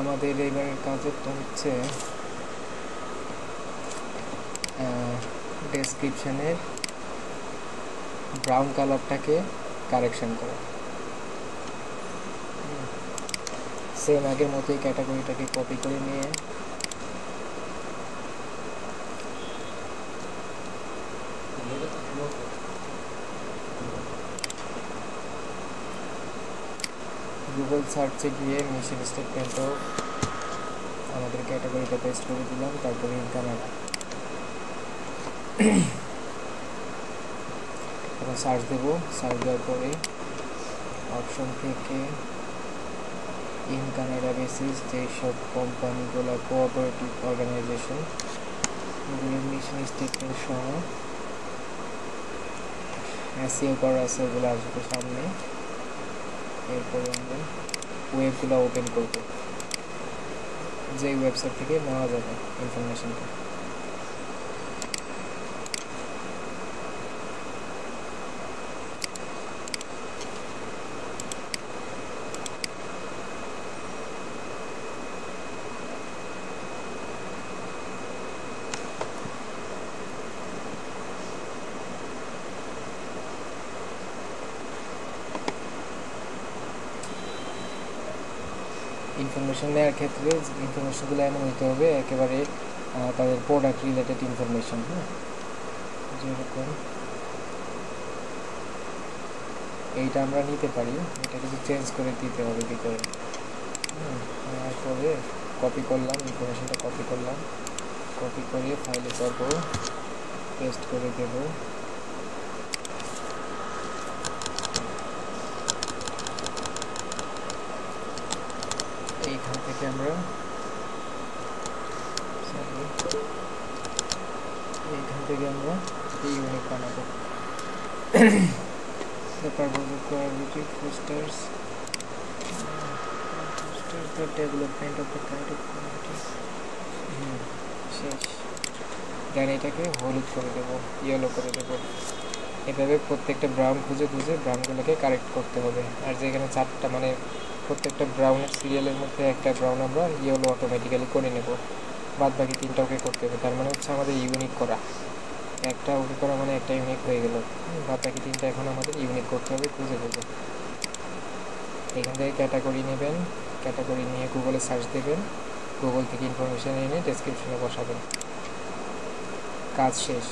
আমাদের এবারের কাজেরটা হচ্ছে ডেসক্রিপশনের ব্রাউন কালারটাকে কারেকশন করা। সেম আগের মতোই ক্যাটাগরিটাকে কপি করে নিয়ে গুগল সার্চে গিয়ে মিশন স্টেটমেন্টও আমাদের ক্যাটাগরিটা পেস্ট করে দিলাম, তারপরে ইন কানাডা। এখন সার্চ দেবো, সার্চ দেওয়ার পরে অপশন থেকে ইন কানাডা বেসিস যেসব কোম্পানিগুলো কোঅপারেটিভ অর্গানাইজেশন এগুলোর মিশন স্টেটমেন্ট সহ এসইও করা আছে ওগুলো আসবে সামনে। এরপরে আমরা ওয়েবগুলো ওপেন করব, যে ওয়েবসাইট থেকে নেওয়া যাবে ইনফরমেশনটা। ইনফরমেশন নেওয়ার ক্ষেত্রে ইনফরমেশনগুলো এমন হইতে হবে একেবারে তাদের প্রোডাক্ট রিলেটেড ইনফরমেশন। হ্যাঁ, যেরকম এইটা আমরা নিতে পারি, এটা কিছু চেঞ্জ করে দিতে হবে ভিতরে। নেওয়ার পরে কপি করলাম, ইনফরমেশনটা কপি করলাম, কপি করে ফাইলে করব, পেস্ট করে দেব। এইখান থেকে আমরা এই ইউনিট বানাবো। The purpose of collaborative fosters the development of the kind of community. শেষ। দেন এটাকে হলুদ করে দেবো, ইয়েলো করে দেবো। এভাবে প্রত্যেকটা ব্রাউন খুঁজে খুঁজে ব্রাউনগুলোকে কারেক্ট করতে হবে। আর যেখানে চারটা মানে প্রত্যেকটা ব্রাউনের সিরিয়ালের মধ্যে একটা ব্রাউন আমরা ইয়েলো অটোমেটিক্যালি করে নেব, বাদ বাকি তিনটা ওকে করতে হবে। তার মানে হচ্ছে আমাদের ইউনিক করা, একটা ওকে করা মানে একটা ইউনিক হয়ে গেল। বাদ বাকি তিনটা এখন আমাদের ইউনিক করতে হবে খুঁজে খুঁজে। এখান থেকে ক্যাটাগরি নেবেন, ক্যাটাগরি নিয়ে গুগলে সার্চ দেবেন, গুগল থেকে ইনফরমেশান এনে ডেসক্রিপশনে বসাবেন, কাজ শেষ।